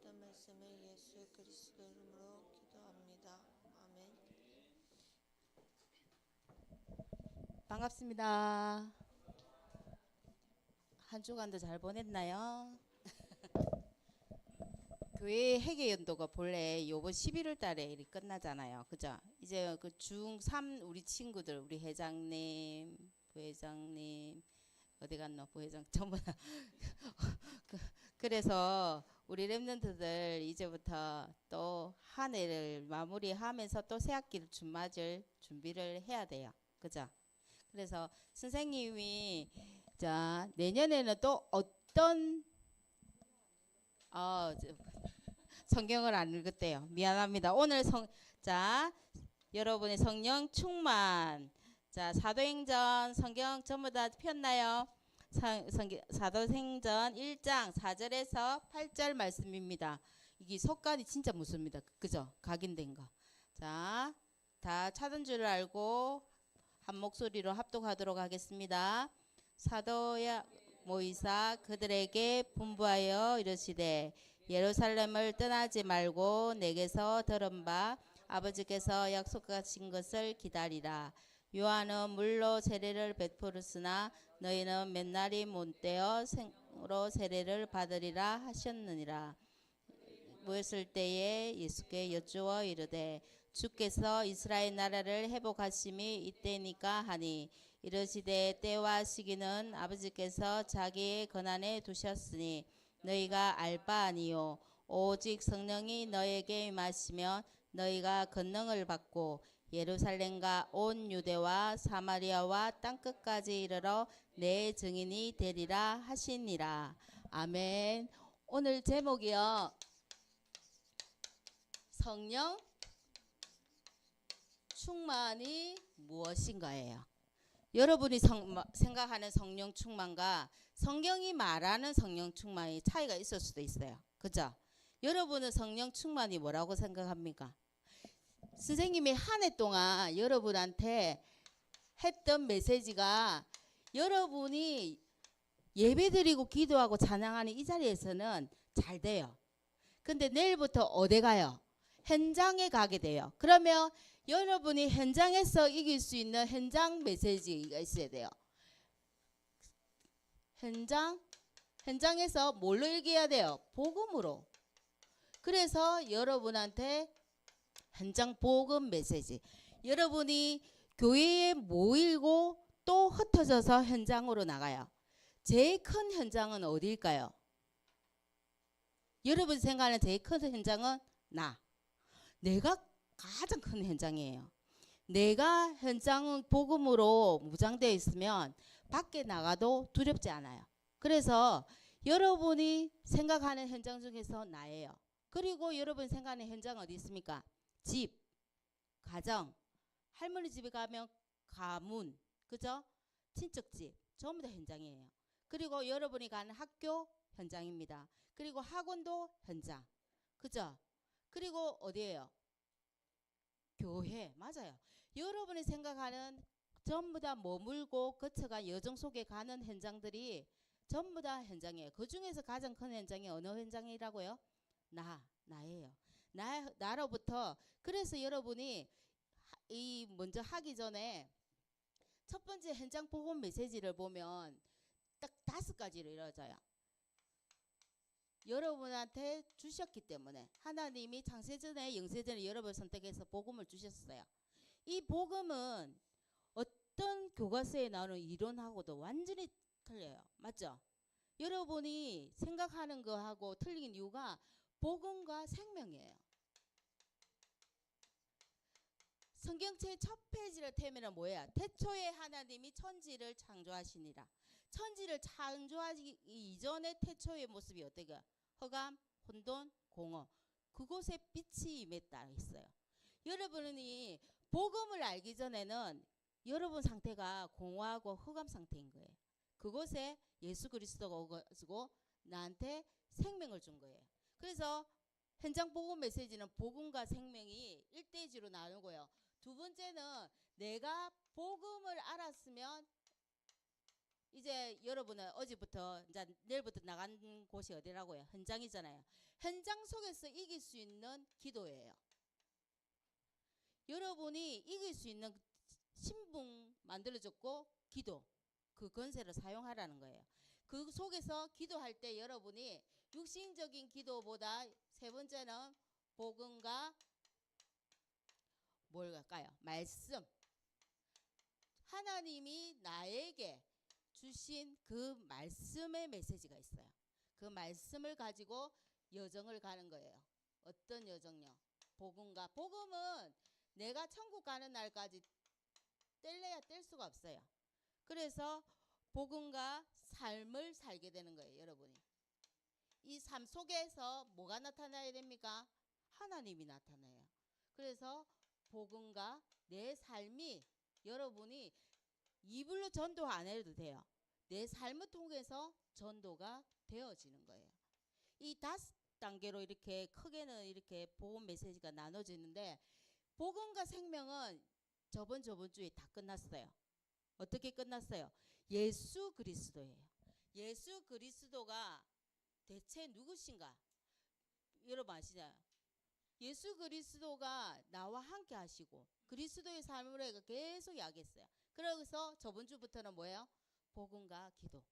받은 말씀을 예수 그리스도 이름으로 기도합니다. 아멘. 반갑습니다. 한 주간도 잘 보냈나요? 교회 회개연도가 본래 요번 11월 달에 일이 끝나잖아요. 그죠? 이제 그 중3 우리 친구들, 우리 회장님, 부회장님, 어디 갔노? 부회장 전부 다. 그래서 우리 랩런트들 이제부터 또 한 해를 마무리하면서 또 새 학기를 맞을 준비를 해야 돼요. 그죠? 그래서 선생님이 자 내년에는 또 어떤 성경을 안 읽었대요. 미안합니다. 오늘 자 여러분의 성령 충만. 자 사도행전 성경 전부 다 폈나요? 사도행전 1장 4절에서 8절 말씀입니다. 이게 속간이 진짜 무섭습니다. 그죠? 각인된 거. 자, 다 찾은 줄 알고 한 목소리로 합독하도록 하겠습니다. 사도야 모이사 그들에게 분부하여 이르시되 예루살렘을 떠나지 말고 내게서 들은 바 아버지께서 약속하신 것을 기다리라. 요한은 물로 세례를 베풀었으나 너희는 맨날이 못되어 생으로 세례를 받으리라 하셨느니라. 모였을 때에 예수께 여쭈어 이르되 주께서 이스라엘 나라를 회복하심이 이때니까 하니 이르시되 때와 시기는 아버지께서 자기의 권한에 두셨으니 너희가 알 바 아니요 오직 성령이 너에게 임하시면 너희가 권능을 받고 예루살렘과 온 유대와 사마리아와 땅끝까지 이르러 내 증인이 되리라 하시니라. 아멘. 오늘 제목이요. 성령 충만이 무엇인가예요. 여러분이 생각하는 성령 충만과 성경이 말하는 성령 충만이 차이가 있을 수도 있어요. 그죠? 여러분은 성령 충만이 뭐라고 생각합니까? 선생님이 한 해 동안 여러분한테 했던 메시지가 여러분이 예배드리고 기도하고 찬양하는 이 자리에서는 잘 돼요. 근데 내일부터 어디 가요? 현장에 가게 돼요. 그러면 여러분이 현장에서 이길 수 있는 현장 메시지가 있어야 돼요. 현장에서 뭘로 이겨야 돼요? 복음으로. 그래서 여러분한테 현장 복음 메시지. 여러분이 교회에 모이고 또 흩어져서 현장으로 나가요. 제일 큰 현장은 어디일까요? 여러분이 생각하는 제일 큰 현장은 내가 가장 큰 현장이에요. 내가 현장은 복음으로 무장되어 있으면 밖에 나가도 두렵지 않아요. 그래서 여러분이 생각하는 현장 중에서 나예요. 그리고 여러분이 생각하는 현장 어디 있습니까? 집, 가정, 할머니 집에 가면 가문, 그죠? 친척집, 전부 다 현장이에요. 그리고 여러분이 가는 학교 현장입니다. 그리고 학원도 현장, 그죠? 그리고 어디예요? 교회, 맞아요. 여러분이 생각하는 전부 다 머물고 거쳐간 여정 속에 가는 현장들이 전부 다 현장이에요. 그 중에서 가장 큰 현장이 어느 현장이라고요? 나예요. 나로부터. 그래서 여러분이 이 먼저 하기 전에 첫 번째 현장 복음 메시지를 보면 딱 5가지로 이루어져요. 여러분한테 주셨기 때문에 하나님이 창세전에 영세전에 여러분을 선택해서 복음을 주셨어요. 이 복음은 어떤 교과서에 나오는 이론하고도 완전히 틀려요. 맞죠? 여러분이 생각하는 거하고 틀린 이유가 복음과 생명이에요. 성경책 첫 페이지를 떼면 뭐예요? 태초에 하나님이 천지를 창조하시니라. 천지를 창조하기 이전의 태초의 모습이 어때요? 흑암, 혼돈, 공허. 그곳에 빛이 임했다 했어요. 여러분이 복음을 알기 전에는 여러분 상태가 공허하고 흑암 상태인 거예요. 그곳에 예수 그리스도가 오가지고 나한테 생명을 준 거예요. 그래서 현장 복음 메시지는 복음과 생명이 1대지로 나누고요. 두 번째는 내가 복음을 알았으면 이제 여러분은 어제부터 이제 내일부터 나간 곳이 어디라고요? 현장이잖아요. 현장 속에서 이길 수 있는 기도예요. 여러분이 이길 수 있는 신분 만들어줬고 기도 그 권세를 사용하라는 거예요. 그 속에서 기도할 때 여러분이 육신적인 기도보다 세 번째는 복음과 뭘까요? 말씀. 하나님이 나에게 주신 그 말씀의 메시지가 있어요. 그 말씀을 가지고 여정을 가는 거예요. 어떤 여정요? 복음과 복음은 내가 천국 가는 날까지 뗄래야 뗄 수가 없어요. 그래서 복음과 삶을 살게 되는 거예요, 여러분이. 이 삶 속에서 뭐가 나타나야 됩니까? 하나님이 나타나요. 그래서 복음과 내 삶이 여러분이 입으로 전도 안 해도 돼요. 내 삶을 통해서 전도가 되어지는 거예요. 이 5단계로 이렇게 크게는 이렇게 복음 메시지가 나눠지는데 복음과 생명은 저번 주에 다 끝났어요. 어떻게 끝났어요? 예수 그리스도예요. 예수 그리스도가 대체 누구신가? 여러분 아시나요? 예수 그리스도가 나와 함께 하시고 그리스도의 삶을 계속 이야기했어요. 그래서 저번 주부터는 뭐예요? 복음과 기도.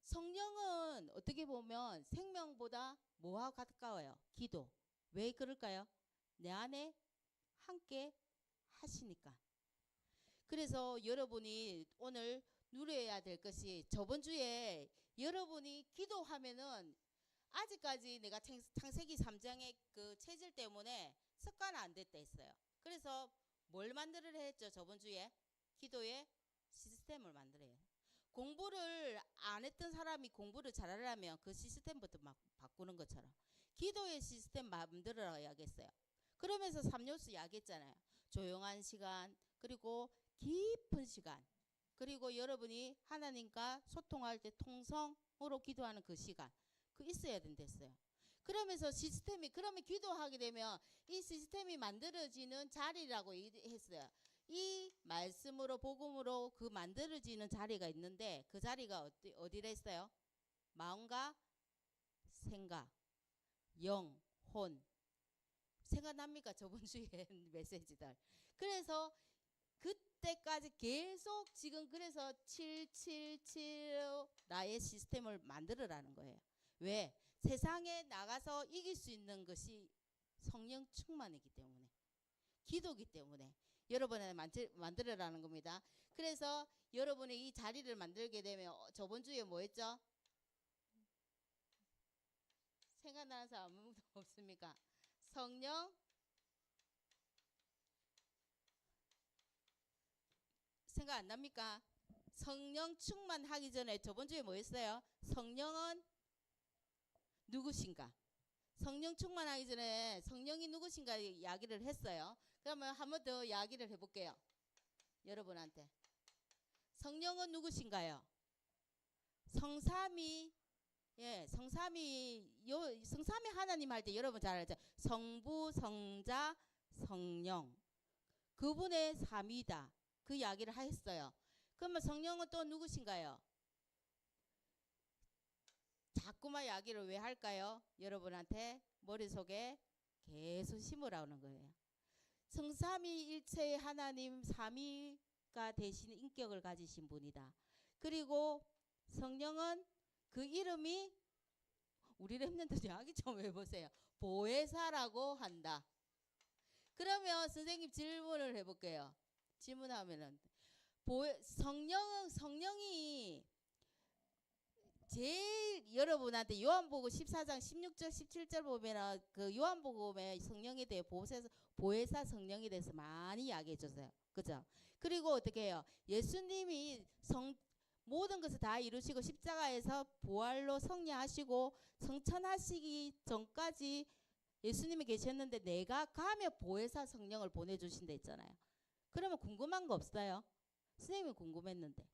성령은 어떻게 보면 생명보다 뭐와 가까워요? 기도. 왜 그럴까요? 내 안에 함께 하시니까. 그래서 여러분이 오늘 누려야 될 것이 저번 주에 여러분이 기도하면은 아직까지 내가 창세기 3장의 그 체질 때문에 습관 안 됐다 했어요. 그래서 뭘 만들으려 했죠? 저번 주에 기도의 시스템을 만들어요. 공부를 안 했던 사람이 공부를 잘하려면 그 시스템부터 막 바꾸는 것처럼 기도의 시스템 만들어야겠어요. 그러면서 3요소 이야기했잖아요. 조용한 시간, 그리고 깊은 시간, 그리고 여러분이 하나님과 소통할 때 통성으로 기도하는 그 시간, 그 있어야 된댔어요. 그러면서 시스템이, 그러면 기도하게 되면 이 시스템이 만들어지는 자리라고 했어요. 이 말씀으로 복음으로 그 만들어지는 자리가 있는데 그 자리가 어디라 했어요? 마음과 생각, 영, 혼. 생각납니까? 저번 주에 메시지들. 그래서 그때까지 계속 지금 그래서 777 나의 시스템을 만들어라는 거예요. 왜? 세상에 나가서 이길 수 있는 것이 성령 충만이기 때문에, 기도기 때문에 여러분에 만들어라는 겁니다. 그래서 여러분이 이 자리를 만들게 되면 저번 주에 뭐 했죠? 생각나는 사람 아무도 없습니까? 성령 생각 안 납니까? 성령 충만하기 전에 저번 주에 뭐 했어요? 성령은 누구신가? 성령 충만하기 전에 성령이 누구신가 이야기를 했어요. 그러면 한 번 더 이야기를 해볼게요. 여러분한테. 성령은 누구신가요? 성삼위, 예, 성삼위 하나님 할 때 여러분 잘 알죠? 성부, 성자, 성령. 그분의 삼위다. 그 이야기를 했어요. 그러면 성령은 또 누구신가요? 자꾸만 이야기를 왜 할까요? 여러분한테 머릿속에 계속 심으라는 거예요. 성삼위일체의 하나님 삼위가 되신 인격을 가지신 분이다. 그리고 성령은 그 이름이 우리 랩런트 이야기 좀 해보세요. 보혜사라고 한다. 그러면 선생님 질문을 해볼게요. 질문하면은 성령이 제일 여러분한테 요한복음 14장 16절 17절 보면은 그 요한복음에 성령에 대해 보혜사 성령에 대해서 많이 이야기해 줬어요. 그죠? 그리고 어떻게 해요? 예수님이 모든 것을 다 이루시고 십자가에서 부활로 승리하시고 성천하시기 전까지 예수님이 계셨는데 내가 가면 보혜사 성령을 보내주신다 했잖아요. 그러면 궁금한 거 없어요? 선생님이 궁금했는데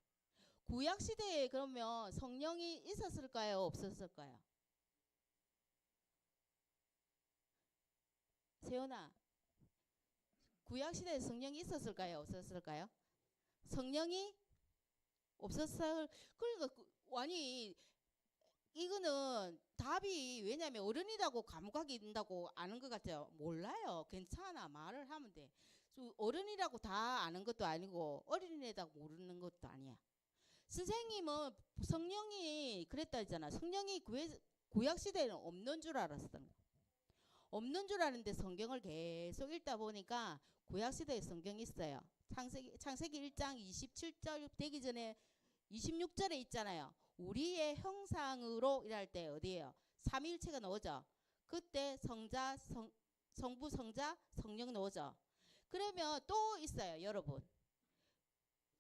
구약시대에 그러면 성령이 있었을까요? 없었을까요? 세연아, 구약시대에 성령이 있었을까요? 없었을까요? 성령이 없었어요. 그러니까 아니 이거는 답이 왜냐면 어른이라고 감각이 있다고 아는 것 같아요. 몰라요. 괜찮아. 말을 하면 돼. 어른이라고 다 아는 것도 아니고 어린애라고 모르는 것도 아니야. 선생님은 성령이 그랬다 했잖아. 성령이 구약 시대에는 없는 줄 알았던 거. 없는 줄 아는데 성경을 계속 읽다 보니까 구약 시대에 성경이 있어요. 창세기 1장 27절 되기 전에 26절에 있잖아요. 우리의 형상으로 일할 때 어디예요? 삼위일체가 나오죠. 그때 성부, 성자, 성령 나오죠. 그러면 또 있어요, 여러분.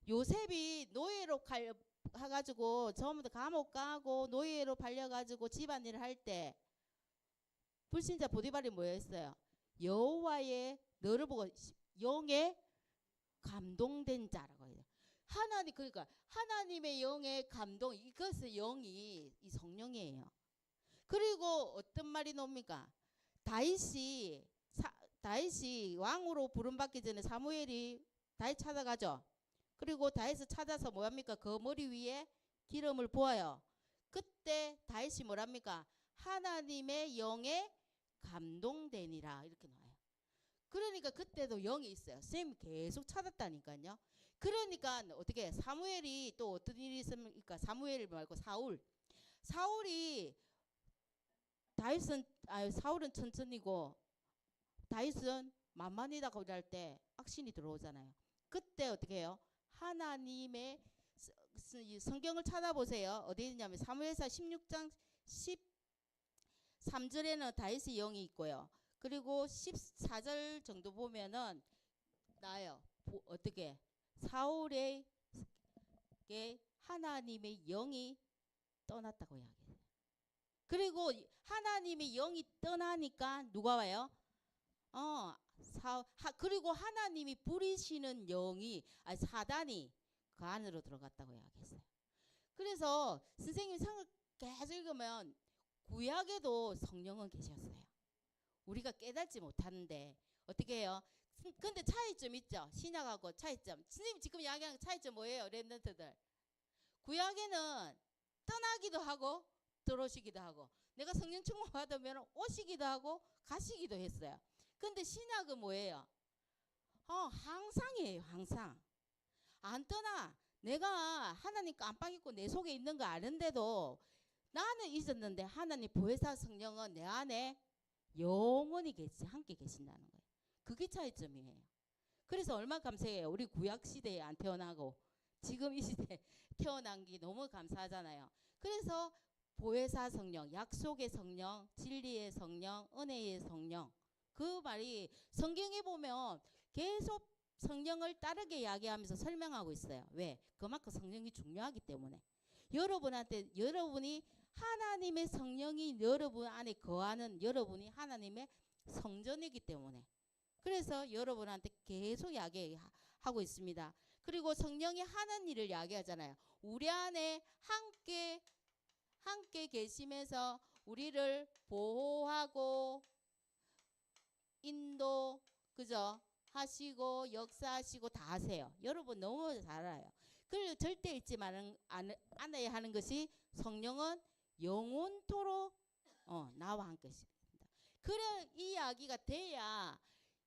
요셉이 노예로 가가지고 전부 다 감옥 가고 노예로 발려가지고 집안일을 할 때 불신자 보디발이 뭐였어요? 여호와의 너를 보고 영에 감동된 자라고 해요. 하나님 그러니까 하나님의 영의 감동 이것은 영이 이 성령이에요. 그리고 어떤 말이 나옵니까? 다윗이 왕으로 부름받기 전에 사무엘이 다윗 찾아가죠. 그리고 다윗을 찾아서 뭐합니까? 그 머리 위에 기름을 부어요. 그때 다윗이 뭐랍니까? 하나님의 영에 감동되니라 이렇게 나와요. 그러니까 그때도 영이 있어요. 선생님이 계속 찾았다니까요. 그러니까 어떻게 사무엘이 또 어떤 일이 있습니까? 사무엘 말고 사울이 사울은 천천히고 다윗은 만만이다고 할 때 악신이 들어오잖아요. 그때 어떻게 해요? 하나님의 성경을 찾아보세요. 어디 있냐면 사무엘상 16장 13절에는 다윗의 영이 있고요. 그리고 14절 정도 보면은 나요. 어떻게 사울에게 하나님의 영이 떠났다고 이야기해요. 그리고 하나님의 영이 떠나니까 누가 와요? 그리고 하나님이 부리시는 영이 사단이 그 안으로 들어갔다고 이야기했어요. 그래서 선생님 성을 계속 읽으면 구약에도 성령은 계셨어요. 우리가 깨닫지 못하는데 어떻게 해요? 근데 차이점 있죠. 신약하고 차이점. 선생님 지금 이야기하는 차이점 뭐예요? 랩런트들. 구약에는 떠나기도 하고 들어오시기도 하고 내가 성령 충만 받으면 오시기도 하고 가시기도 했어요. 근데 신약은 뭐예요? 항상이에요. 항상. 안 떠나. 내가 하나님 깜빡 잊고 내 속에 있는 거 아는데도 나는 있었는데 하나님 보혜사 성령은 내 안에 영원히 함께 계신다는 거예요. 그게 차이점이에요. 그래서 얼마나 감사해요. 우리 구약 시대에 안 태어나고 지금 이 시대에 태어난 게 너무 감사하잖아요. 그래서 보혜사 성령, 약속의 성령, 진리의 성령, 은혜의 성령 그 말이 성경에 보면 계속 성령을 따르게 이야기하면서 설명하고 있어요. 왜? 그만큼 성령이 중요하기 때문에. 여러분이 하나님의 성령이 여러분 안에 거하는 여러분이 하나님의 성전이기 때문에 그래서 여러분한테 계속 이야기하고 있습니다. 그리고 성령이 하는 일을 이야기하잖아요. 우리 안에 함께 계시면서 우리를 보호하고 인도 그죠? 하시고 역사하시고 다 하세요. 여러분 너무 잘 알아요. 그리고 절대 잊지 않아야 하는 것이 성령은 영원토록 나와 함께 있습니다. 그래 이 이야기가 돼야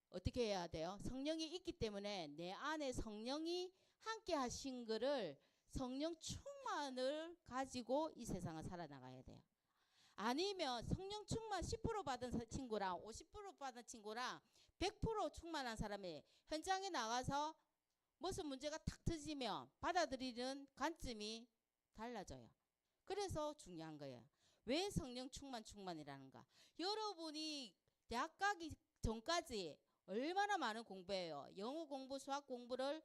어떻게 해야 돼요? 성령이 있기 때문에 내 안에 성령이 함께 하신 거를 성령 충만을 가지고 이 세상을 살아나가야 돼요. 아니면 성령 충만 10% 받은 친구랑 50% 받은 친구랑 100% 충만한 사람이 현장에 나가서 무슨 문제가 탁 터지면 받아들이는 관점이 달라져요. 그래서 중요한 거예요. 왜 성령 충만이라는가? 여러분이 대학 가기 전까지 얼마나 많은 공부해요. 영어 공부, 수학 공부를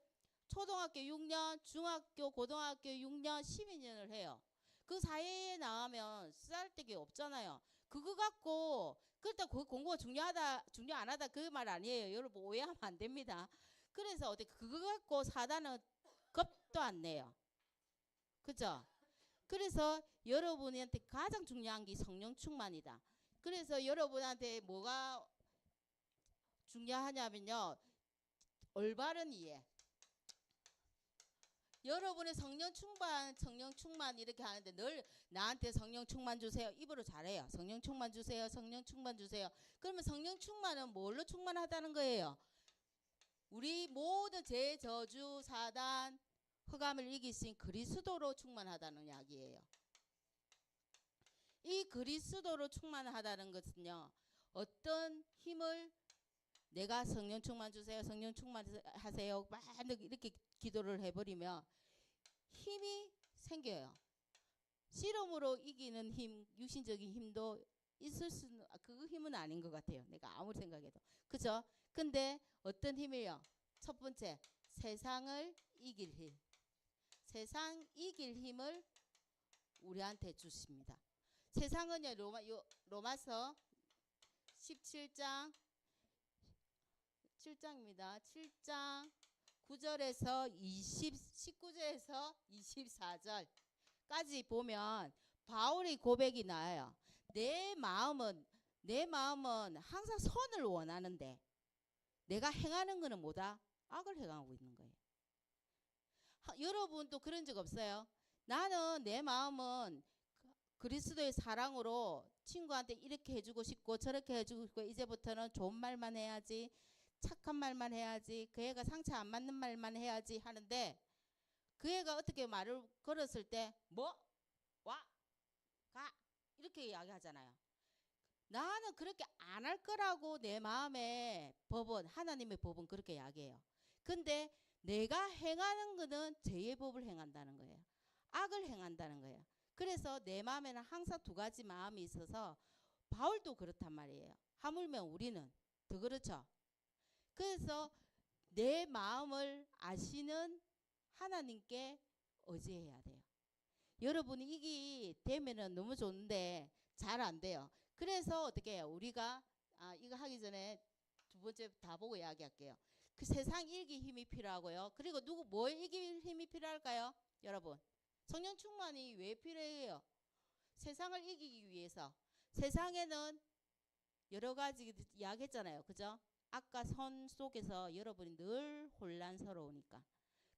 초등학교 6년, 중학교, 고등학교 6년, 12년을 해요. 그 사이에 나가면 쓰잘데기 없잖아요. 그거 갖고 그렇다고 그 공부가 중요 안 하다 그 말 아니에요. 여러분 오해하면 안 됩니다. 그래서 그거 갖고 사단은 겁도 안 내요. 그죠? 그래서 여러분한테 가장 중요한 게 성령 충만이다. 그래서 여러분한테 뭐가 중요하냐면요. 올바른 이해. 여러분의 성령 충만 이렇게 하는데 늘 나한테 성령 충만 주세요. 입으로 잘해요. 성령 충만 주세요. 성령 충만 주세요. 그러면 성령 충만은 뭘로 충만하다는 거예요? 우리 모든 죄, 저주, 사단, 흑암을 이기신 그리스도로 충만하다는 이야기예요. 이 그리스도로 충만하다는 것은요, 어떤 힘을 내가 성령 충만 주세요, 성령 충만하세요 막 이렇게 기도를 해버리면 힘이 생겨요. 씨름으로 이기는 힘, 육신적인 힘도 있을 수는, 그 힘은 아닌 것 같아요. 내가 아무리 생각해도. 그죠? 근데 어떤 힘이요? 첫 번째, 세상을 이길 힘. 세상 이길 힘을 우리한테 주십니다. 세상은요, 로마서 17장 7장입니다. 7장 9절에서 19절에서 24절까지 보면 바울의 고백이 나와요. 내 마음은 항상 선을 원하는데 내가 행하는 거는 뭐다? 악을 행하고 있는 거예요. 여러분도 그런 적 없어요? 나는 내 마음은 그리스도의 사랑으로 친구한테 이렇게 해주고 싶고 저렇게 해주고 싶고 이제부터는 좋은 말만 해야지, 착한 말만 해야지, 그 애가 상처 안 맞는 말만 해야지 하는데 그 애가 어떻게 말을 걸었을 때 뭐? 와? 가? 이렇게 이야기하잖아요. 나는 그렇게 안 할 거라고 내 마음의 법은, 하나님의 법은 그렇게 이야기해요. 근데 내가 행하는 거는 죄의 법을 행한다는 거예요. 악을 행한다는 거예요. 그래서 내 마음에는 항상 두 가지 마음이 있어서 바울도 그렇단 말이에요. 하물며 우리는 더 그렇죠. 그래서 내 마음을 아시는 하나님께 의지해야 돼요. 여러분이 이게 되면은 너무 좋은데 잘 안 돼요. 그래서 어떻게 해요? 우리가 이거 하기 전에 두 번째 다 보고 이야기할게요. 그 세상 이길 힘이 필요하고요. 그리고 뭘 이길 힘이 필요할까요? 여러분, 성령 충만이 왜 필요해요? 세상을 이기기 위해서. 세상에는 여러 가지 이야기했잖아요. 그죠? 아까 선 속에서 여러분이 늘 혼란스러우니까.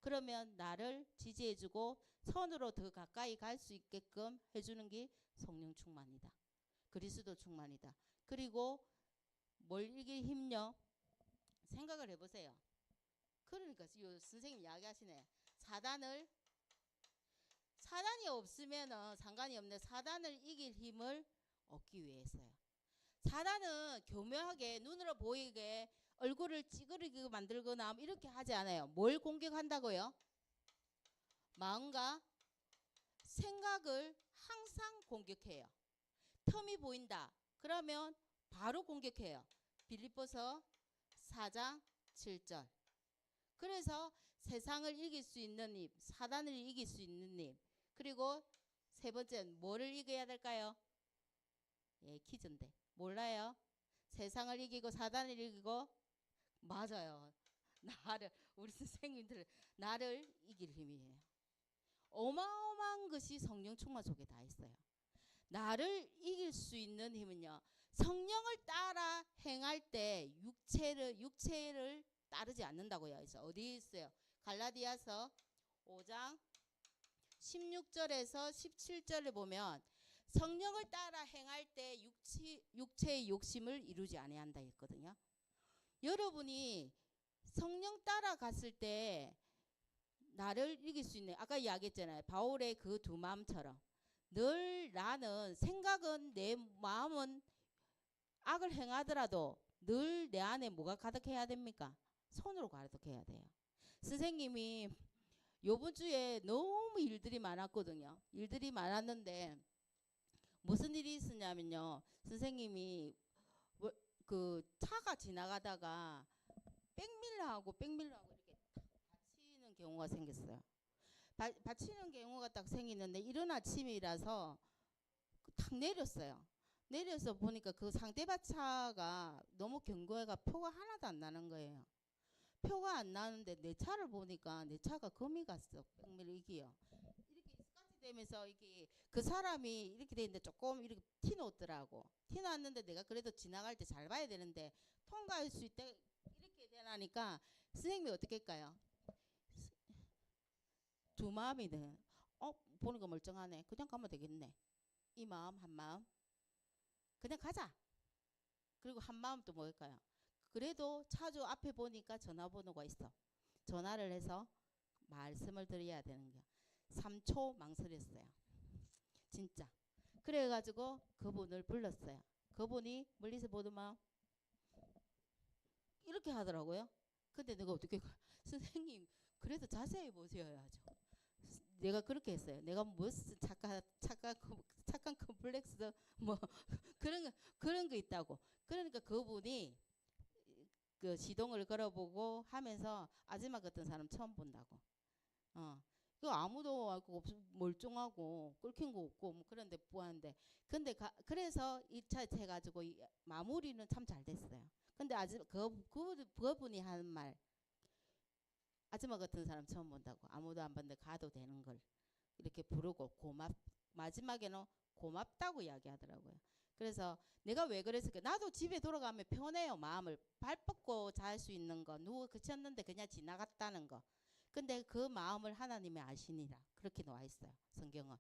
그러면 나를 지지해주고 선으로 더 가까이 갈 수 있게끔 해주는 게 성령 충만이다. 그리스도 충만이다. 그리고 뭘 이길 힘요? 생각을 해보세요. 그러니까 선생님 이야기하시네. 사단이 없으면은 상관이 없네. 사단을 이길 힘을 얻기 위해서요. 사단은 교묘하게 눈으로 보이게 얼굴을 찌그리게 만들거나 이렇게 하지 않아요. 뭘 공격한다고요? 마음과 생각을 항상 공격해요. 틈이 보인다. 그러면 바로 공격해요. 빌립보서 4장 7절. 그래서 세상을 이길 수 있는 힘, 사단을 이길 수 있는 힘. 그리고 세 번째는 뭐를 이겨야 될까요? 예, 퀴즈인데. 몰라요? 세상을 이기고 사단을 이기고, 맞아요. 우리 선생님들 나를 이길 힘이에요. 어마어마한 것이 성령 충만 속에 다 있어요. 나를 이길 수 있는 힘은요, 성령을 따라 행할 때 육체를 따르지 않는다고요. 그래서 어디에 있어요? 갈라디아서 5장 16절에서 17절을 보면 성령을 따라 행할 때 육체의 욕심을 이루지 아니한다 했거든요. 여러분이 성령 따라 갔을 때 나를 이길 수 있는, 아까 이야기했잖아요. 바울의 그 두 마음처럼 늘 나는 생각은, 내 마음은 악을 행하더라도 늘 내 안에 뭐가 가득해야 됩니까? 손으로 가득해야 돼요. 선생님이 요번 주에 너무 일들이 많았거든요. 일들이 많았는데 무슨 일이 있었냐면요. 선생님이 그 차가 지나가다가 백밀러하고 이렇게 받치는 경우가 생겼어요. 받치는 경우가 딱 생기는데 이른 아침이라서 탁 내렸어요. 내려서 보니까 그 상대바차가 너무 견고해가 표가 하나도 안 나는 거예요. 표가 안 나는데 내 차를 보니까 내 차가 금이 갔어. 백밀러 이게요. 이렇게 스카치 되면서 이게 그 사람이 이렇게 돼 있는데 조금 이렇게 티 놓더라고. 티 났는데 내가 그래도 지나갈 때 잘 봐야 되는데 통과할 수 있다 이렇게 되나니까 선생님이 어떻게 할까요? 두 마음이 돼. 보니까 멀쩡하네. 그냥 가면 되겠네. 이 마음 한 마음. 그냥 가자. 그리고 한 마음 또 뭘까요? 그래도 차주 앞에 보니까 전화번호가 있어. 전화를 해서 말씀을 드려야 되는 게 3초 망설였어요. 진짜. 그래가지고 그분을 불렀어요. 그분이 멀리서 보더만 이렇게 하더라고요. 근데 내가 어떻게 선생님 그래도 자세히 보셔야죠. 내가 그렇게 했어요. 내가 무슨 착한 컴플렉스 뭐 그런 거 있다고. 그러니까 그분이 그 시동을 걸어보고 하면서 아줌마 같은 사람 처음 본다고. 그 아무도 알고 멀쩡하고 끓긴 거 없고 뭐 그런데 뭐하는데 근데 그래서 2차 해가지고 마무리는 참 잘 됐어요. 근데 그분이 하는 말 아줌마 같은 사람 처음 본다고 아무도 안 봤는데 가도 되는 걸 이렇게 부르고 마지막에는 고맙다고 이야기하더라고요. 그래서 내가 왜 그랬을까? 나도 집에 돌아가면 편해요. 마음을 발 뻗고 잘 수 있는 거 누워 그쳤는데 그냥 지나갔다는 거. 근데 그 마음을 하나님이 아시니라 그렇게 나와 있어요. 성경은.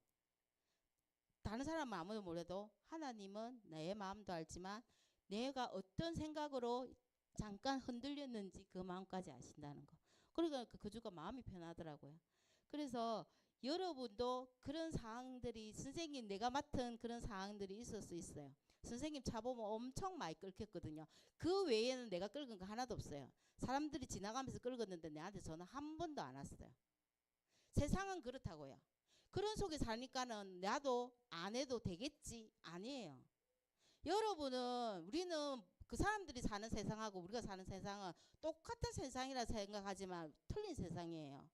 다른 사람은 아무도 몰라도 하나님은 내 마음도 알지만 내가 어떤 생각으로 잠깐 흔들렸는지 그 마음까지 아신다는 거. 그러니까 그 주가 마음이 편하더라고요. 그래서 여러분도 그런 상황들이 선생님 내가 맡은 그런 상황들이 있을 수 있어요. 선생님 차 보면 엄청 많이 끓겠거든요. 그 외에는 내가 끓은 거 하나도 없어요. 사람들이 지나가면서 끓었는데 내한테 전화 한 번도 안 왔어요. 세상은 그렇다고요. 그런 속에 사니까는 나도 안 해도 되겠지 아니에요. 여러분은 우리는 그 사람들이 사는 세상하고 우리가 사는 세상은 똑같은 세상이라 생각하지만 틀린 세상이에요.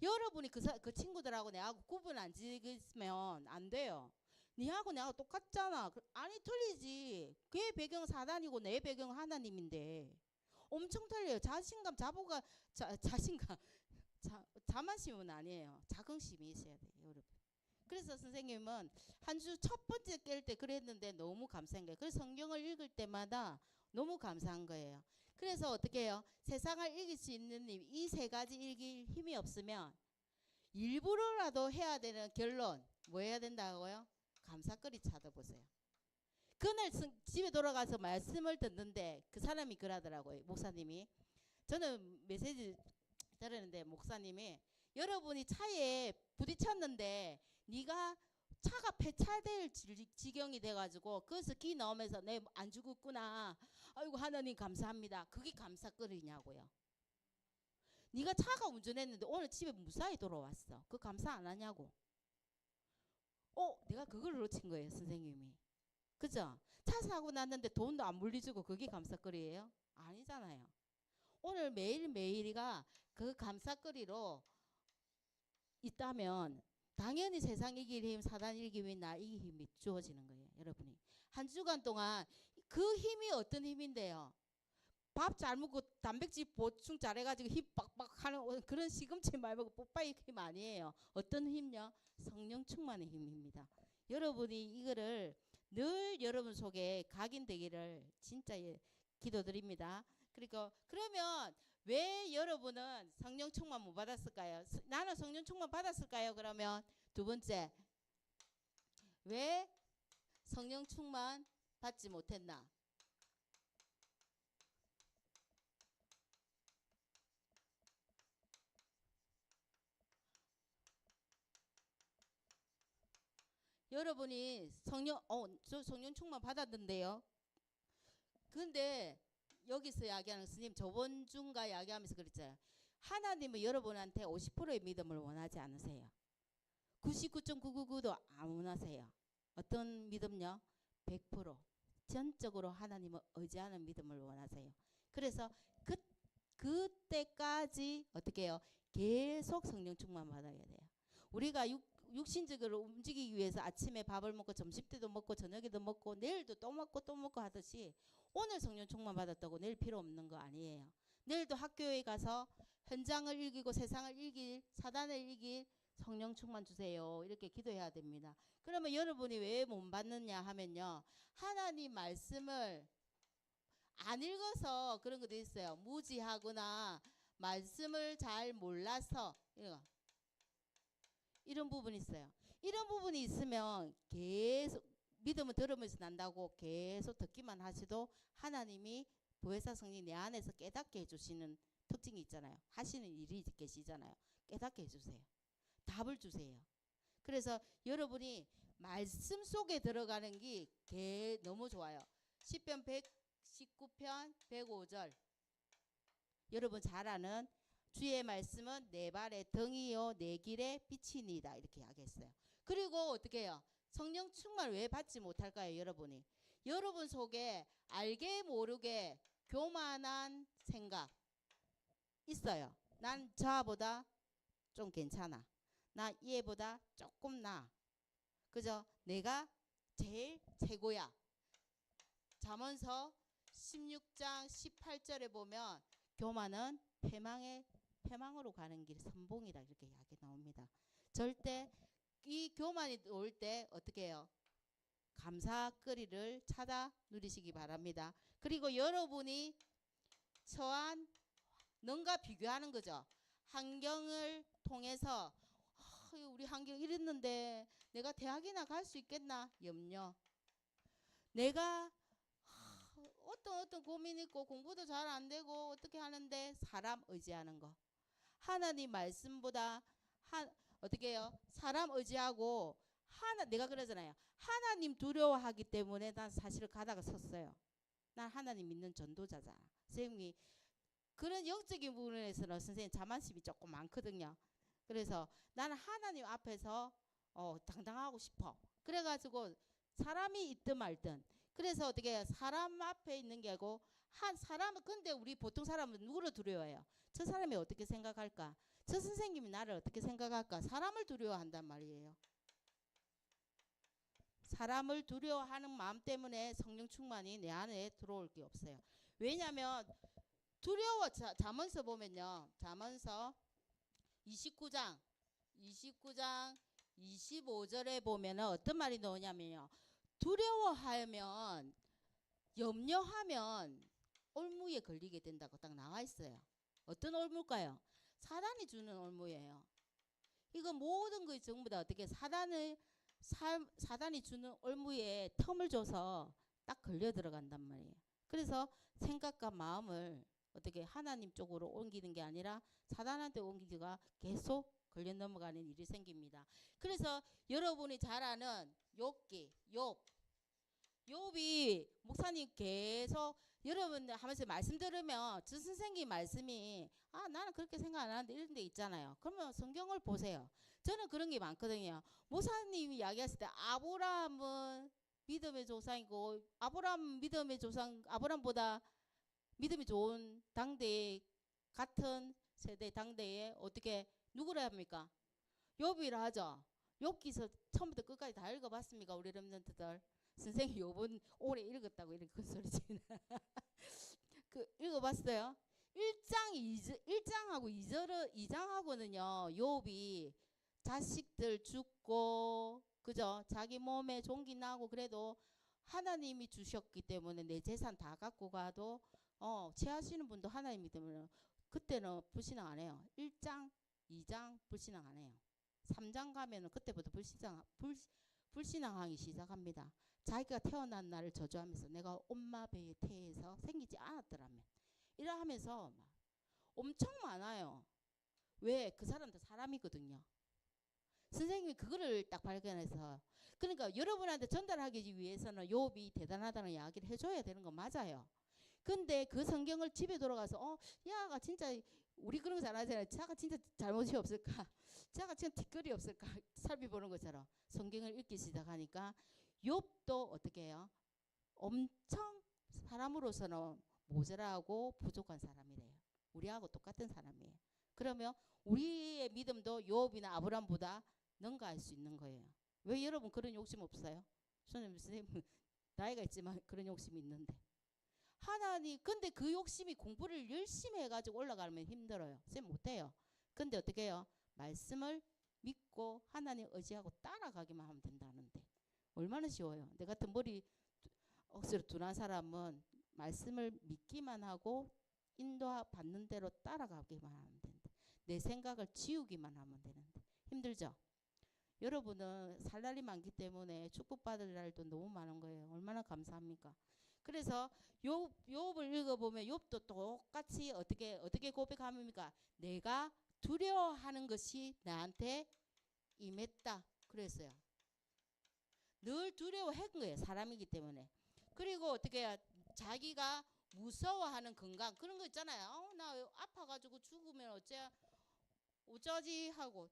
여러분이 그 친구들하고 내하고 구분 안 지으면 안 돼요. 니하고 내하고 똑같잖아. 아니 틀리지. 그의 배경 사단이고 내 배경 하나님인데 엄청 틀려요. 자신감 자신감 자만심은 아니에요. 자긍심이 있어야 돼요. 여러분. 그래서 선생님은 한 주 첫 번째 깰 때 그랬는데 너무 감사한 거예요. 그래서 성경을 읽을 때마다 너무 감사한 거예요. 그래서 어떻게 해요? 세상을 이길 수 있는 이 세 가지 이길 힘이 없으면 일부러라도 해야 되는 결론 뭐 해야 된다고요? 감사거리 찾아보세요. 그날 집에 돌아가서 말씀을 듣는데 그 사람이 그러더라고요. 목사님이. 저는 메시지 들었는데 목사님이 여러분이 차에 부딪혔는데 네가 차가 폐차될 지경이 돼가지고 거기서 기 나오면서 내 안 죽었구나. 아이고 하나님 감사합니다. 그게 감사거리냐고요. 네가 차가 운전했는데 오늘 집에 무사히 돌아왔어. 그 감사 안 하냐고. 내가 그걸 놓친 거예요 선생님이. 그죠? 차 사고 났는데 돈도 안 물리주고 그게 감사거리예요? 아니잖아요. 오늘 매일매일이가 그 감사거리로 있다면 당연히 세상 이길 힘, 사단 이길 힘이 나 이길 힘이 주어지는 거예요. 여러분이 한 주간 동안 그 힘이 어떤 힘인데요? 밥 잘 먹고 단백질 보충 잘해가지고 힘 빡빡 하는 그런 시금치 많이 먹고 뽀빠이 힘 아니에요. 어떤 힘요? 성령 충만의 힘입니다. 여러분이 이거를 늘 여러분 속에 각인되기를 진짜 기도드립니다. 그러면 왜 여러분은 성령 충만 못 받았을까요? 나는 성령 충만 받았을까요? 그러면 두 번째, 왜 성령 충만 받지 못했나? 여러분이 저 성령 충만 받았는데요. 근데 여기서 이야기하는 스님 저번 주인가 이야기하면서 그랬잖아요. 하나님은 여러분한테 50%의 믿음을 원하지 않으세요. 99.999도 안 원하세요. 어떤 믿음요? 100% 전적으로 하나님을 의지하는 믿음을 원하세요. 그래서 그때까지 어떻게 해요? 계속 성령 충만 받아야 돼요. 우리가 육신적으로 움직이기 위해서 아침에 밥을 먹고 점심때도 먹고 저녁에도 먹고 내일도 또 먹고 또 먹고 하듯이 오늘 성령 충만 받았다고 내일 필요 없는 거 아니에요. 내일도 학교에 가서 현장을 이기고 세상을 이길 사단을 이길 성령 충만 주세요. 이렇게 기도해야 됩니다. 그러면 여러분이 왜 못 받느냐 하면요. 하나님 말씀을 안 읽어서 그런 것도 있어요. 무지하거나 말씀을 잘 몰라서 이거 이런 부분이 있어요. 이런 부분이 있으면 계속 믿음은 들으면서 난다고 계속 듣기만 하셔도 하나님이 보혜사 성령이 내 안에서 깨닫게 해주시는 특징이 있잖아요. 하시는 일이 계시잖아요. 깨닫게 해주세요. 답을 주세요. 그래서 여러분이 말씀 속에 들어가는 게 너무 좋아요. 시편 119편 105절 여러분 잘 아는 주의 말씀은 내 발의 등이요 내 길의 빛이니이다 이렇게 이야기했어요. 그리고 어떻게 해요? 성령 충만을 왜 받지 못할까요? 여러분이 여러분 속에 알게 모르게 교만한 생각 있어요. 난 저보다 좀 괜찮아. 나 얘보다 조금 나. 그죠? 내가 제일 최고야. 잠언서 16장 18절에 보면 교만은 패망으로 가는 길 선봉이다 이렇게 이야기 나옵니다. 절대 이 교만이 올 때 어떻게 해요? 감사거리를 찾아 누리시기 바랍니다. 그리고 여러분이 처한 능가 비교하는 거죠. 환경을 통해서 우리 환경 이랬는데 내가 대학이나 갈 수 있겠나 염려. 내가 어떤 고민 있고 공부도 잘 안 되고 어떻게 하는데 사람 의지하는 거. 하나님 말씀보다 어떻게 해요? 사람 의지하고 내가 그러잖아요. 하나님 두려워하기 때문에 난 사실 가다가 섰어요. 난 하나님 믿는 전도자잖아. 선생님이 그런 영적인 부분에서는 선생님 자만심이 조금 많거든요. 그래서 나는 하나님 앞에서 당당하고 싶어. 그래가지고 사람이 있든 말든 그래서 어떻게 해요? 사람 앞에 있는 게 아니고 한 사람은 근데 우리 보통 사람은 누구를 두려워해요? 저 사람이 어떻게 생각할까? 저 선생님이 나를 어떻게 생각할까? 사람을 두려워한단 말이에요. 사람을 두려워하는 마음 때문에 성령 충만이 내 안에 들어올 게 없어요. 왜냐하면 두려워 잠언서 보면요. 잠언서 29장 25절에 보면은 어떤 말이 나오냐면요. 두려워하면 염려하면 올무에 걸리게 된다고 딱 나와 있어요. 어떤 올무일까요? 사단이 주는 올무예요. 이거 모든 것이 전부 다 어떻게 사단이 주는 올무에 텀을 줘서 딱 걸려 들어간단 말이에요. 그래서 생각과 마음을 어떻게 하나님 쪽으로 옮기는 게 아니라 사단한테 옮기기가 계속 걸려 넘어가는 일이 생깁니다. 그래서 여러분이 잘 아는 욥이 목사님 계속 여러분들 하면서 말씀 들으면 저 선생님 말씀이 나는 그렇게 생각 안 하는데 이런 데 있잖아요. 그러면 성경을 보세요. 저는 그런 게 많거든요. 목사님이 이야기했을 때 아브라함은 믿음의 조상이고 아브라함보다 믿음이 좋은 당대에 같은 세대 당대에 어떻게 누구라 합니까? 욥이라 하죠. 욥기서 처음부터 끝까지 다 읽어봤습니까? 우리 렘넌트들. 선생님 욥은 오래 읽었다고 이렇게 큰 소리 치는. 그 읽어봤어요? 1장하고 2장하고는요. 욥이 자식들 죽고 그죠? 자기 몸에 종기 나고 그래도 하나님이 주셨기 때문에 내 재산 다 갖고 가도 취하시는 분도 하나님 믿으면 그때는 불신앙 안 해요. 1장, 2장 불신앙 안 해요. 3장 가면은 그때부터 불신앙하기 시작합니다. 자기가 태어난 날을 저주하면서 내가 엄마 배의 태에서 생기지 않았더라면 이러하면서 막 엄청 많아요. 왜? 그 사람도 사람이거든요. 선생님이 그거를 딱 발견해서 그러니까 여러분한테 전달하기 위해서는 욥이 대단하다는 이야기를 해줘야 되는 거 맞아요. 근데 그 성경을 집에 돌아가서 야가 진짜 우리 그런 거 잘하잖아요. 자가 진짜 잘못이 없을까? 자가 진짜 뒷거리 없을까? 살펴보는 것처럼 성경을 읽기 시작하니까 욥도 어떻게 해요? 엄청 사람으로서는 모자라고 부족한 사람이래요. 우리하고 똑같은 사람이에요. 그러면 우리의 믿음도 욥이나 아브라함보다 능가할 수 있는 거예요. 왜 여러분 그런 욕심 없어요? 선생님 나이가 있지만 그런 욕심이 있는데 하나님 근데 그 욕심이 공부를 열심히 해가지고 올라가면 힘들어요. 쌤 못해요. 근데 어떻게 해요? 말씀을 믿고 하나님 의지하고 따라가기만 하면 된다는데 얼마나 쉬워요. 내 같은 머리 억수로 둔한 사람은 말씀을 믿기만 하고 인도받는 대로 따라가기만 하면 되는데 내 생각을 지우기만 하면 되는데 힘들죠. 여러분은 살 날이 많기 때문에 축복받을 날도 너무 많은 거예요. 얼마나 감사합니까? 그래서 욥을 읽어보면 욥도 똑같이 어떻게 고백합니까? 내가 두려워하는 것이 나한테 임했다. 그랬어요. 늘 두려워한 거예요. 사람이기 때문에. 그리고 어떻게 해야 자기가 무서워하는 건강 그런 거 있잖아요. 나 아파가지고 죽으면 어쩌지 하고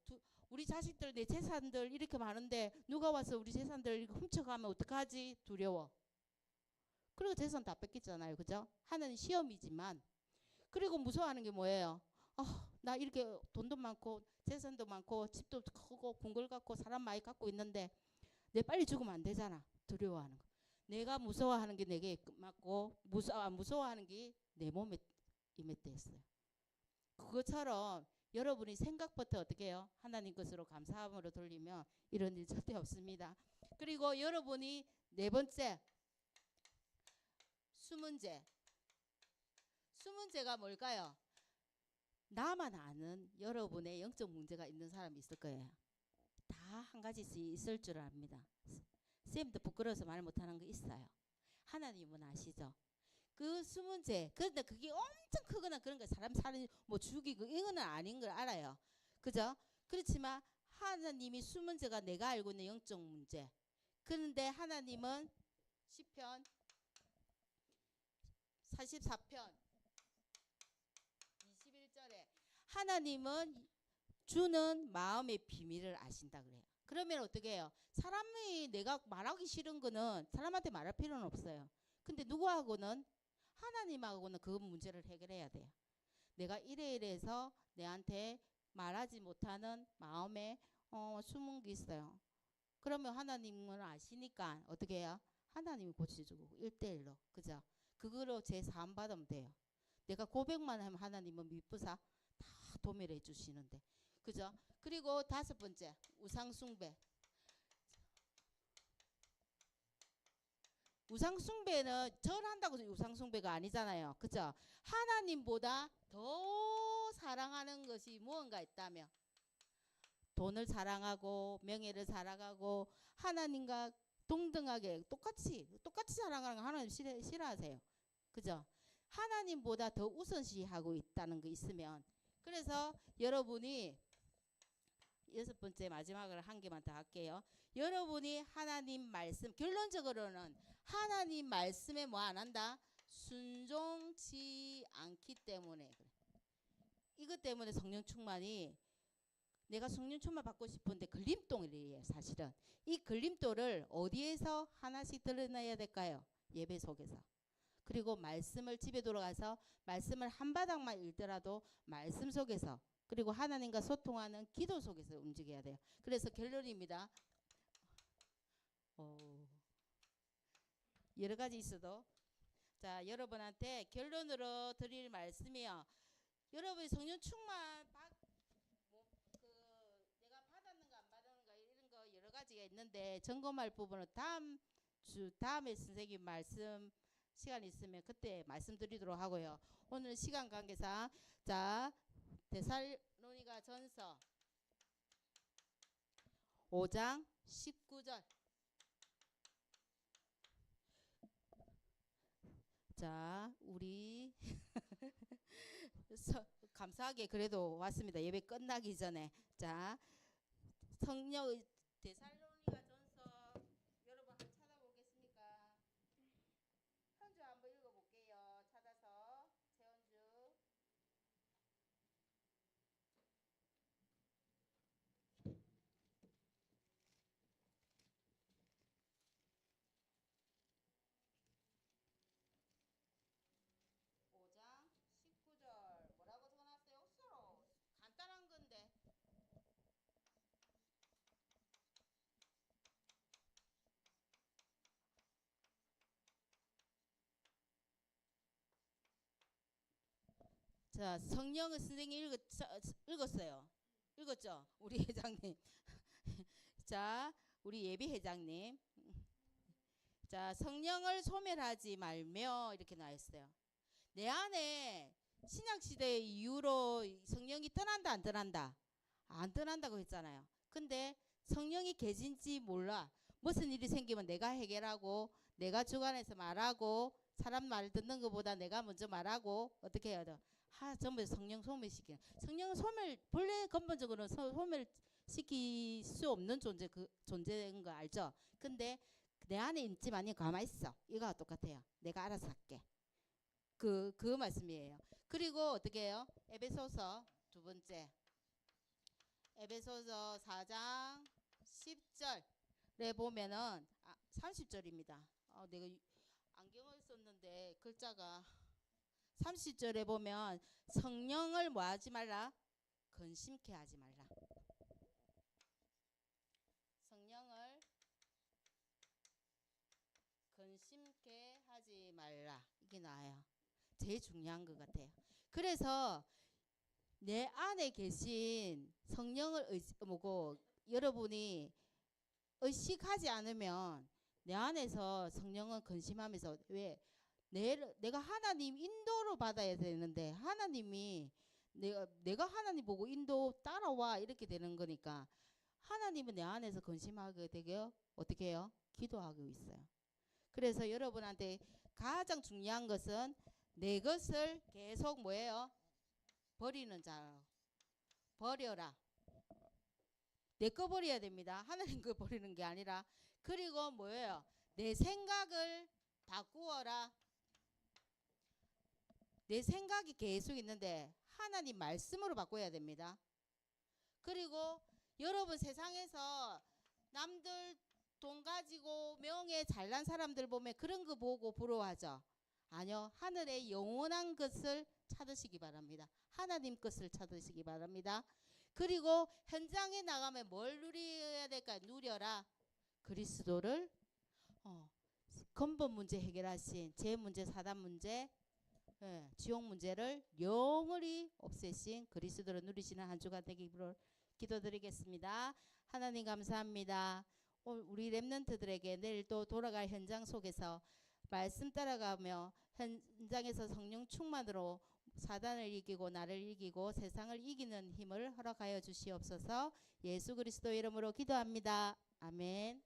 우리 자식들 내 재산들 이렇게 많은데 누가 와서 우리 재산들 훔쳐가면 어떡하지 두려워. 그리고 재산 다 뺏기잖아요. 그죠? 하는 시험이지만 그리고 무서워하는 게 뭐예요? 나 이렇게 돈도 많고 재산도 많고 집도 크고 궁궐 갖고 사람 많이 갖고 있는데 내 빨리 죽으면 안 되잖아. 두려워하는 거. 내가 무서워하는 게 내게 맞고 무서워하는 게 내 몸에 임했대 했어요. 그것처럼 여러분이 생각부터 어떻게 해요? 하나님 것으로 감사함으로 돌리면 이런 일 절대 없습니다. 그리고 여러분이 네 번째 수문제. 수문제가 뭘까요? 나만 아는 여러분의 영적 문제가 있는 사람이 있을 거예요. 다 한 가지씩 있을 줄 압니다. 쌤도 부끄러워서 말 못하는 거 있어요. 하나님은 아시죠? 그 수문제. 그런데 그게 엄청 크거나 그런 거 사람 뭐 죽이고 이거는 아닌 걸 알아요. 그죠? 그렇지만 하나님이 수문제가 내가 알고 있는 영적 문제. 그런데 하나님은 시편 44편 21절에 하나님은 주는 마음의 비밀을 아신다 그래요. 그러면 어떻게 해요? 사람이 내가 말하기 싫은 거는 사람한테 말할 필요는 없어요. 근데 누구하고는 하나님하고는 그 문제를 해결해야 돼요. 내가 이래서 내한테 말하지 못하는 마음에 숨은 게 있어요. 그러면 하나님은 아시니까 어떻게 해요? 하나님이 고쳐주고 1대1로. 그죠? 그거로 제 사안 받으면 돼요. 내가 고백만 하면 하나님은 미쁘사 다 도매를 해주시는데. 그죠? 그리고 다섯 번째 우상숭배. 우상숭배는 절한다고 해서 우상숭배가 아니잖아요. 그죠? 하나님보다 더 사랑하는 것이 무언가 있다면 돈을 사랑하고 명예를 사랑하고 하나님과 동등하게 똑같이 사랑하는 거 하나님 싫어하세요. 그죠? 하나님보다 더 우선시하고 있다는 거 있으면 그래서 여러분이 여섯 번째 마지막으로 한 개만 더 할게요. 여러분이 하나님 말씀 결론적으로는 하나님 말씀에 뭐 안 한다? 순종치 않기 때문에 그래. 이것 때문에 성령 충만이 내가 성령 충만 받고 싶은데 걸림돌이에요. 사실은 이 걸림돌을 어디에서 하나씩 드러내야 될까요? 예배 속에서. 그리고 말씀을 집에 돌아가서 말씀을 한 바닥만 읽더라도 말씀 속에서 그리고 하나님과 소통하는 기도 속에서 움직여야 돼요. 그래서 결론입니다. 여러 가지 있어도 자 여러분한테 결론으로 드릴 말씀이요. 여러분이 성령 충만 내가 받았는가 안 받았는가 이런 거 여러 가지가 있는데 점검할 부분은 다음에 선생님 말씀 시간 있으면 그때 말씀드리도록 하고요. 오늘 시간 관계상 자 데살로니가 전서 5장 19절 자 우리 감사하게 그래도 왔습니다. 예배 끝나기 전에 자 성령 데살로니가 전서 여러분 한번 찾아보겠습니까? 현주 한번 읽어볼게요. 찾아서 최현주 장 19절 뭐라고 적어놨어요? 억수로 간단한 건데 자 성령은 선생님이 읽었어요. 읽었죠? 우리 회장님 자 우리 예비 회장님 자 성령을 소멸하지 말며 이렇게 나와 있어요. 내 안에 신약시대 이후로 성령이 떠난다 안 떠난다? 안 떠난다고 했잖아요. 근데 성령이 계신지 몰라. 무슨 일이 생기면 내가 해결하고 내가 주관해서 말하고 사람 말 듣는 것보다 내가 먼저 말하고 어떻게 해야 돼? 전부 성령 소멸시키는. 성령은 본래 근본적으로는 소멸시킬 수 없는 존재인 거 알죠? 근데 내 안에 있지만이 가만히 있어. 이거와 똑같아요. 내가 알아서 할게. 그 말씀이에요. 그리고 어떻게 해요? 에베소서 두 번째. 에베소서 4장 10절에 보면은 30절입니다. 내가 안경을 썼는데 글자가 30절에 보면 성령을 뭐 하지 말라? 근심케 하지 말라. 성령을 근심케 하지 말라. 이게 나아요. 제일 중요한 것 같아요. 그래서 내 안에 계신 성령을 여러분이 의식하지 않으면 내 안에서 성령은 근심하면서 왜 내가 하나님 인도로 받아야 되는데 하나님이 내가 하나님 보고 인도 따라와 이렇게 되는 거니까 하나님은 내 안에서 근심하게 되게요. 어떻게 해요? 기도하고 있어요. 그래서 여러분한테 가장 중요한 것은 내 것을 계속 뭐예요? 버리는 자. 버려라. 내 거 버려야 됩니다. 하나님 거 버리는 게 아니라. 그리고 뭐예요? 내 생각을 바꾸어라. 내 생각이 계속 있는데 하나님 말씀으로 바꿔야 됩니다. 그리고 여러분 세상에서 남들 돈 가지고 명예 잘난 사람들 보면 그런 거 보고 부러워하죠. 아니요. 하늘의 영원한 것을 찾으시기 바랍니다. 하나님 것을 찾으시기 바랍니다. 그리고 현장에 나가면 뭘 누려야 될까요? 누려라. 그리스도를 근본 문제 해결하신 제 문제, 사단 문제, 지옥 문제를 영원히 없애신 그리스도를 누리시는 한 주가 되기를 기도드리겠습니다. 하나님 감사합니다. 우리 렘넌트들에게 내일 또 돌아갈 현장 속에서 말씀 따라가며 현장에서 성령 충만으로 사단을 이기고 나를 이기고 세상을 이기는 힘을 허락하여 주시옵소서. 예수 그리스도 이름으로 기도합니다. 아멘.